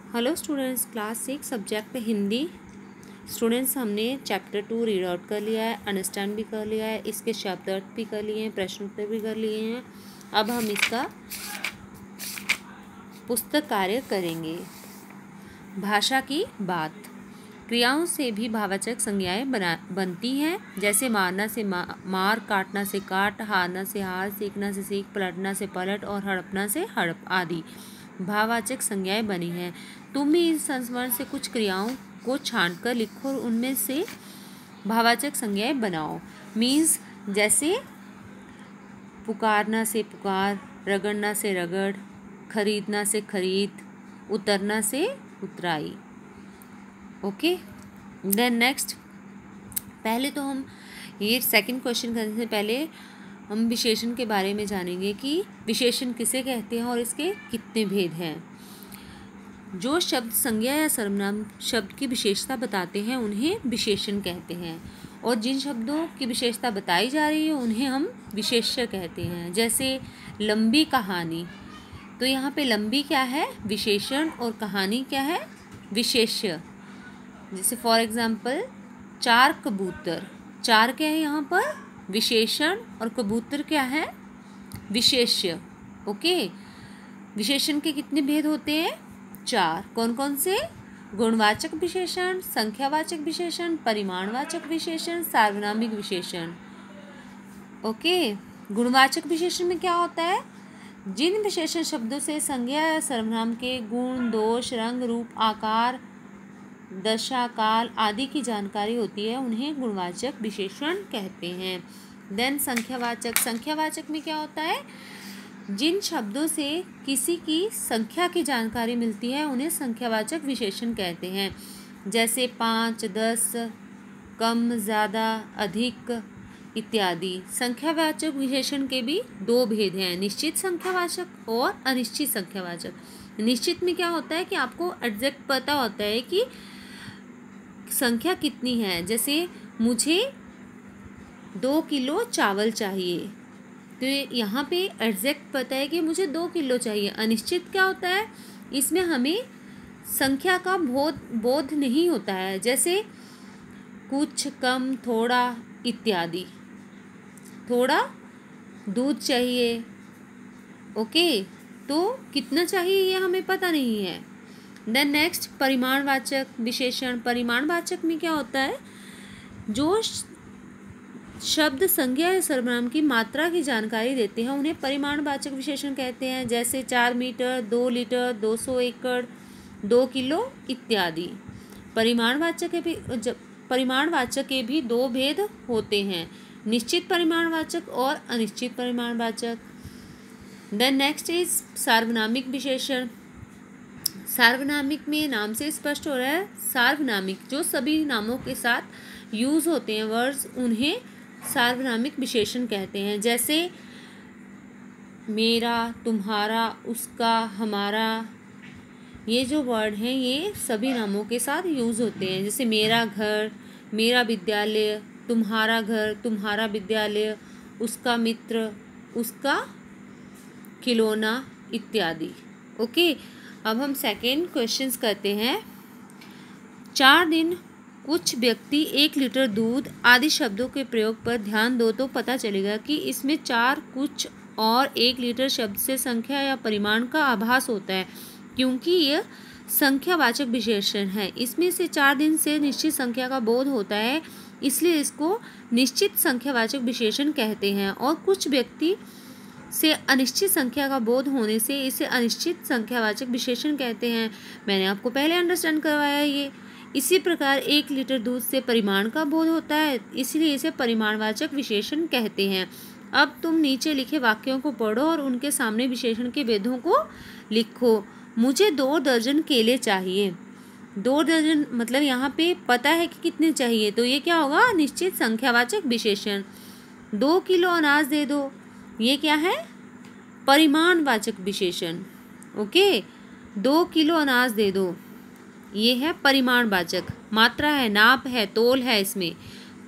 Hello students, class 6 subject Hindi. Students, हमने chapter 2 read out कर लिया है, अंडरस्टैंड भी कर लिया है, इसके शब्द अर्थ भी कर लिए हैं, प्रश्न उत्तर भी कर लिए हैं। अब हम इसका पुस्तक कार्य करेंगे। भाषा की बात। क्रियाओं से भी भाववाचक संज्ञाएं बनती हैं, जैसे मारना से मार, काटना से काट, हारना से हार, सीखना से सीख, पलटना से पलट और हड़पना से हड़प आदि भाववाचक संज्ञाएं बनी हैं। तुम भी इस संस्मरण से कुछ क्रियाओं को छांटकर लिखो और उनमें से भाववाचक संज्ञाएं बनाओ। मीन्स जैसे पुकारना से पुकार, रगड़ना से रगड़, खरीदना से खरीद, उतरना से उतराई। ओके, देन नेक्स्ट, पहले तो हम ये सेकंड क्वेश्चन करने से पहले हम विशेषण के बारे में जानेंगे कि विशेषण किसे कहते हैं और इसके कितने भेद हैं। जो शब्द संज्ञा या सर्वनाम शब्द की विशेषता बताते हैं उन्हें विशेषण कहते हैं, और जिन शब्दों की विशेषता बताई जा रही है उन्हें हम विशेष्य कहते हैं। जैसे लंबी कहानी, तो यहाँ पे लंबी क्या है? विशेषण, और कहानी क्या है? विशेष्य। जैसे फॉर एग्जाम्पल चार कबूतर, चार क्या है यहाँ पर? विशेषण, और कबूतर क्या है? विशेष्य। ओके, विशेषण के कितने भेद होते हैं? 4। कौन कौन से? गुणवाचक विशेषण, संख्यावाचक विशेषण, परिमाणवाचक विशेषण, सार्वनामिक विशेषण। ओके, गुणवाचक विशेषण में क्या होता है? जिन विशेषण शब्दों से संज्ञा या सर्वनाम के गुण, दोष, रंग, रूप, आकार, दशा, काल आदि की जानकारी होती है उन्हें गुणवाचक विशेषण कहते हैं। देन संख्यावाचक। संख्यावाचक में क्या होता है? जिन शब्दों से किसी की संख्या की जानकारी मिलती है उन्हें संख्यावाचक विशेषण कहते हैं। जैसे 5, 10, कम, ज़्यादा, अधिक इत्यादि। संख्यावाचक विशेषण के भी 2 भेद हैं, निश्चित संख्यावाचक और अनिश्चित संख्यावाचक। निश्चित में क्या होता है कि आपको एग्जैक्ट पता होता है कि संख्या कितनी है। जैसे मुझे 2 किलो चावल चाहिए, तो यहाँ पे एग्जैक्ट पता है कि मुझे 2 किलो चाहिए। अनिश्चित क्या होता है? इसमें हमें संख्या का बोध नहीं होता है, जैसे कुछ, कम, थोड़ा इत्यादि। थोड़ा दूध चाहिए, ओके, तो कितना चाहिए ये हमें पता नहीं है। देन नेक्स्ट, परिमाणवाचक विशेषण। परिमाणवाचक में क्या होता है? जो शब्द संज्ञा या सर्वनाम की मात्रा की जानकारी देते हैं उन्हें परिमाणवाचक विशेषण कहते हैं। जैसे 4 मीटर, 2 लीटर, 200 एकड़, 2 किलो इत्यादि। परिमाणवाचक के भी 2 भेद होते हैं, निश्चित परिमाणवाचक और अनिश्चित परिमाणवाचक। देन नेक्स्ट इज सार्वनामिक विशेषण। सार्वनामिक में नाम से स्पष्ट हो रहा है, सार्वनामिक जो सभी नामों के साथ यूज होते हैं वर्ड्स, उन्हें सार्वनामिक विशेषण कहते हैं। जैसे मेरा, तुम्हारा, उसका, हमारा, ये जो वर्ड हैं ये सभी नामों के साथ यूज होते हैं। जैसे मेरा घर, मेरा विद्यालय, तुम्हारा घर, तुम्हारा विद्यालय, उसका मित्र, उसका खिलौना इत्यादि। ओके, अब हम सेकेंड क्वेश्चंस करते हैं। 4 दिन, कुछ व्यक्ति, 1 लीटर दूध आदि शब्दों के प्रयोग पर ध्यान दो तो पता चलेगा कि इसमें 4, कुछ और 1 लीटर शब्द से संख्या या परिमाण का आभास होता है, क्योंकि यह संख्यावाचक विशेषण है। इसमें से 4 दिन से निश्चित संख्या का बोध होता है, इसलिए इसको निश्चित संख्यावाचक विशेषण कहते हैं। और कुछ व्यक्ति से अनिश्चित संख्या का बोध होने से इसे अनिश्चित संख्यावाचक विशेषण कहते हैं। मैंने आपको पहले अंडरस्टैंड करवाया ये। इसी प्रकार 1 लीटर दूध से परिमाण का बोध होता है, इसलिए इसे परिमाणवाचक विशेषण कहते हैं। अब तुम नीचे लिखे वाक्यों को पढ़ो और उनके सामने विशेषण के भेदों को लिखो। मुझे 2 दर्जन केले चाहिए। 2 दर्जन मतलब यहाँ पे पता है कि कितने चाहिए, तो ये क्या होगा? निश्चित संख्यावाचक विशेषण। 2 किलो अनाज दे दो, ये क्या है? परिमाणवाचक विशेषण। ओके, 2 किलो अनाज दे दो, ये है परिमाणवाचक। मात्रा है, नाप है, तोल है इसमें।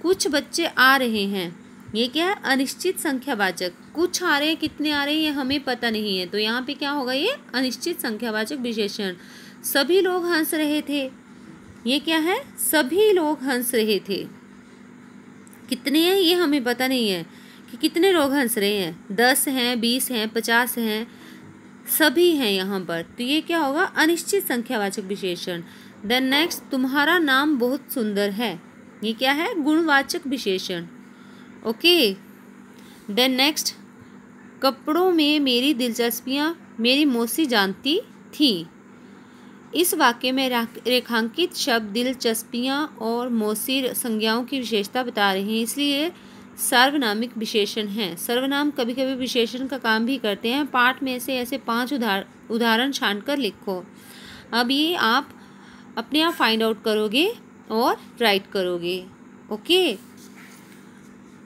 कुछ बच्चे आ रहे हैं, ये क्या है? अनिश्चित संख्यावाचक। कुछ आ रहे हैं, कितने आ रहे हैं ये हमें पता नहीं है, तो यहाँ पे क्या होगा? ये अनिश्चित संख्यावाचक विशेषण। सभी लोग हंस रहे थे। ये क्या है? सभी लोग हंस रहे थे। कितने हैं ये हमें पता नहीं है कि कितने लोग हंस रहे हैं, 10 हैं, 20 हैं, 50 हैं, सभी हैं यहाँ पर। तो ये क्या होगा? अनिश्चित संख्यावाचक विशेषण। देन नेक्स्ट, तुम्हारा नाम बहुत सुंदर है। ये क्या है? गुणवाचक विशेषण। ओके। देन नेक्स्ट, कपड़ों में मेरी दिलचस्पियाँ मेरी मौसी जानती थी। इस वाक्य में रेखांकित शब्द दिलचस्पियाँ और मौसी संज्ञाओं की विशेषता बता रहे हैं, इसलिए सार्वनामिक विशेषण हैं। सर्वनाम कभी कभी विशेषण का काम भी करते हैं। पाठ में से ऐसे 5 उदाहरण छांटकर लिखो। अब ये आप अपने आप फाइंड आउट करोगे और राइट करोगे। ओके।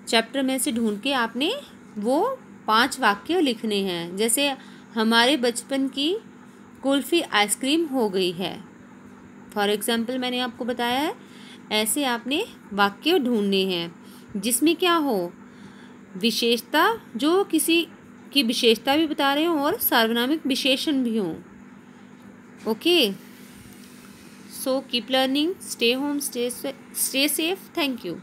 चैप्टर में से ढूंढ के आपने वो 5 वाक्य लिखने हैं। जैसे हमारे बचपन की कुल्फ़ी आइसक्रीम हो गई है, फॉर एग्जाम्पल मैंने आपको बताया है। ऐसे आपने वाक्य ढूंढने हैं जिसमें क्या हो? विशेषता, जो किसी की विशेषता भी बता रहे हो और सार्वनामिक विशेषण भी हों। Okay. So keep learning, stay home, stay safe. Thank you.